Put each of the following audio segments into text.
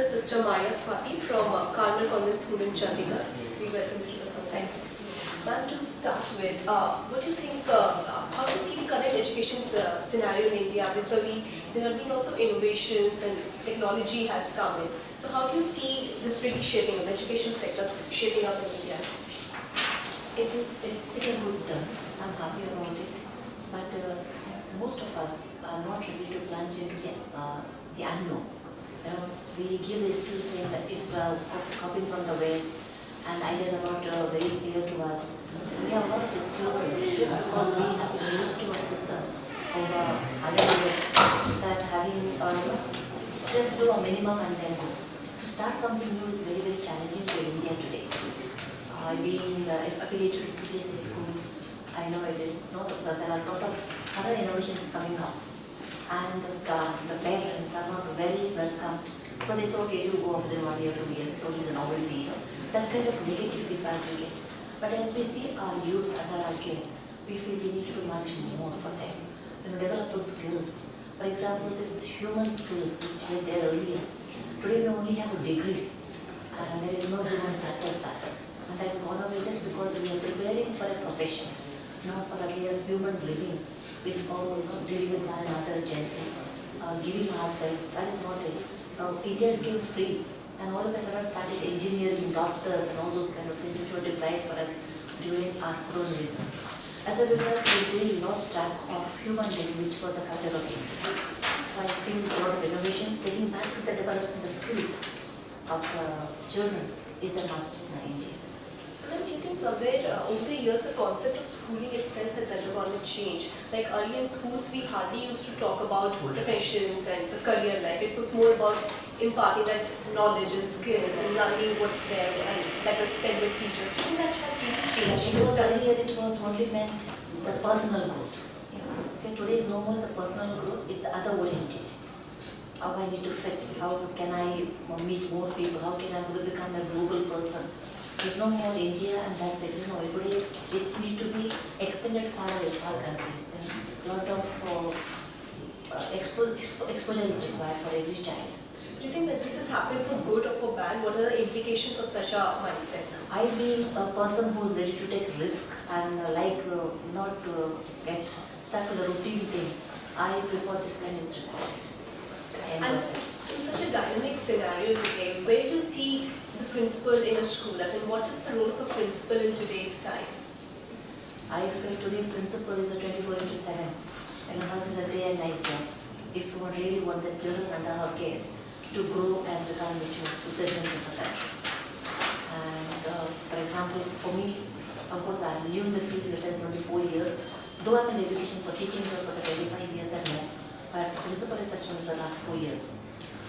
is Sister Maya Swati from Carmel Convent School in Chandigarh. We welcome you to the Sunday. Ma'am, to start with, what do you think, how do you see the current education scenario in India? Vis-a-vis, there have been lots of innovations and technology has come in. So how do you see this really shaping up, the education sector shaping up in India? It's still a good turn. I'm happy about it. But most of us are not ready to plunge into the unknown. You know, we give the excuse saying that it's copying from the West, and ideas are not very clear to us. We have a lot of excuses just because we have been used to a system over 100 years that having just do a minimum and then go. To start something new is very, very challenging for India today. Being affiliated to CBSE school, I know it is not, but there are a lot of other innovations coming up, and the staff, the parents are not very welcomed. But they say, okay, you go over there 1 year, 2 years, it's only the novelty, you know. That kind of negative feedback we get. But as we see our youth under our care, we feel we need to do much more for them. You know, develop those skills. For example, these human skills which were there earlier. Today we only have a degree, and there is no human touch as such. And that's gone away just because we are preparing for a profession, not for a real human living, with all, dealing with one another gently, giving ourselves. That is not it. India gave free, and all of a sudden started engineering, doctors, and all those kind of things which were deprived for us during our colonialism. As a result, we really lost track of human being, which was a culture of India. So I think a lot of innovations, getting back to the development of skills of children is a must in India. Ma'am, do you think somewhere over the years the concept of schooling itself has undergone a change? Like earlier in schools we hardly used to talk about professions and the career life. It was more about imparting that knowledge and skills and learning what's there and better spend with teachers. Do you think that has really changed? Because earlier it was only meant the personal growth. Okay, today is no more the personal growth, it's other oriented. How I need to fit, how can I meet more people, how can I become a global person. There's no more India and that's it. Today it needs to be extended far away from our countries. A lot of exposure is required for every child. Do you think that this has happened for good or for bad? What are the implications of such a mindset? I being a person who is ready to take risk and not get stuck to the routine thing, I prefer this kind of required. And in such a dynamic scenario today, where do you see the principal in a school? As in, what is the role of a principal in today's time? I feel today principal is a 24/7, and hers is a day and night job. If you really want the children under her care to grow and become mature citizens of the country. And for example, for me, of course, I'm new in the field in the sense only 4 years. Though I'm in education for teaching her for the 25 years and more, but principal is such for the last 4 years.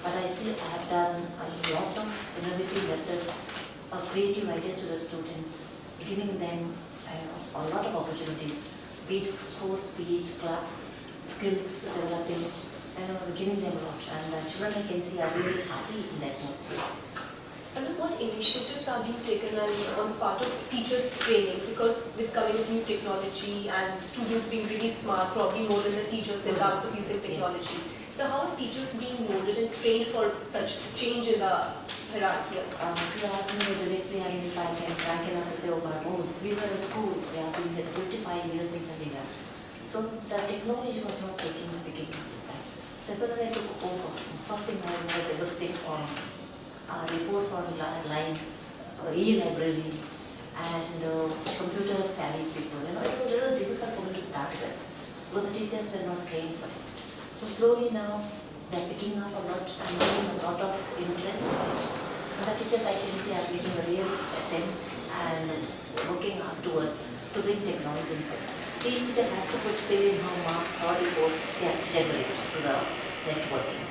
But I see I have done a lot of innovative methods, creative ideas to the students, giving them a lot of opportunities, be it sports, be it clubs, skills developing, giving them a lot. And children I can see are really happy in that atmosphere. And what initiatives are being taken on the part of teachers' training? Because with coming with new technology and students being really smart, probably more than the teachers in terms of using technology. So how are teachers being molded and trained for such change in the hierarchy? If you ask me directly, if I can rank enough to say, we were a school, we have been there 55 years in Chandigarh. So the technology was not taking the beginning this time. So as soon as I took over, first thing I was everything on reports online, e-library, and computer savvy people. It was a little difficult for me to start with, but the teachers were not trained for it. So slowly now, they're picking up a lot and getting a lot of interest in it. And the teachers I can see are making a real attempt and working hard towards to bring technology inside. Each teacher has to fill in her marks, her report, generate to the networking.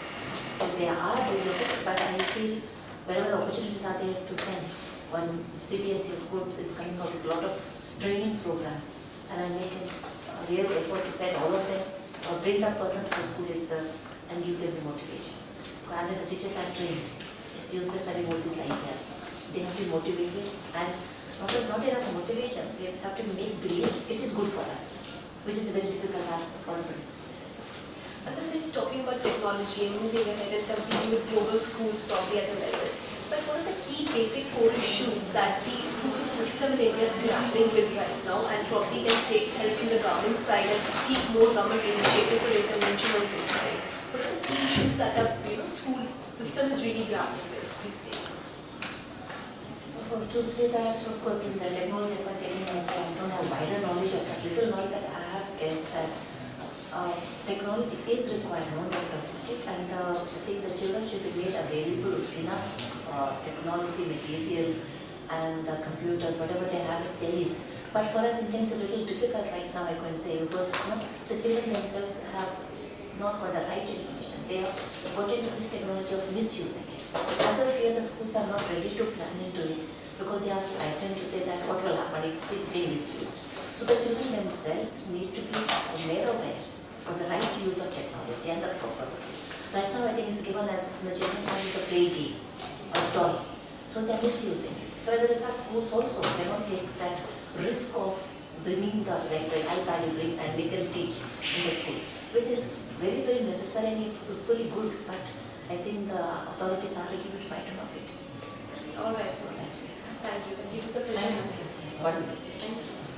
So they are doing it, but I feel wherever the opportunities are there to send. One CBSE, of course, is coming out with a lot of training programs, and I make a real effort to send all of them, or bring that person to the school itself and give them the motivation. And the teachers are trained. It's useless having all these ideas. They have to be motivated, and not enough motivation. We have to make believe it is good for us, which is a very difficult task for a principal. And then we're talking about technology and moving ahead and competing with global schools probably at a level. But what are the key basic core issues that the school system in India is grappling with right now and probably can take help from the government side and seek more government initiatives or intervention on both sides? What are the key issues that the school system is really grappling with these days? To say that, of course, in the technology as I don't have wider knowledge of that. Little knowledge that I have is that technology is required, no doubt about it, and I think the children should be made available enough technology material and the computers, whatever they have, there is. But for us, Indians, it's a little difficult right now, I can say, because the children themselves have not got the right information. They have got into this technology of misusing it. As I fear the schools are not ready to plan into it because they are frightened to say that what will happen if it is being misused. So the children themselves need to be made aware of the right use of technology and the purpose of it. Right now I think it's given as the children time is a play game, a toy. So they are misusing it. So as a result, schools also, they don't take that risk of bringing the iPad you bring and make them teach in the school, which is very, very necessary and equally good, but I think the authorities are a little bit frightened of it. All right. So that, Thank you. It was a pleasure. thank you. God bless you. Thank you.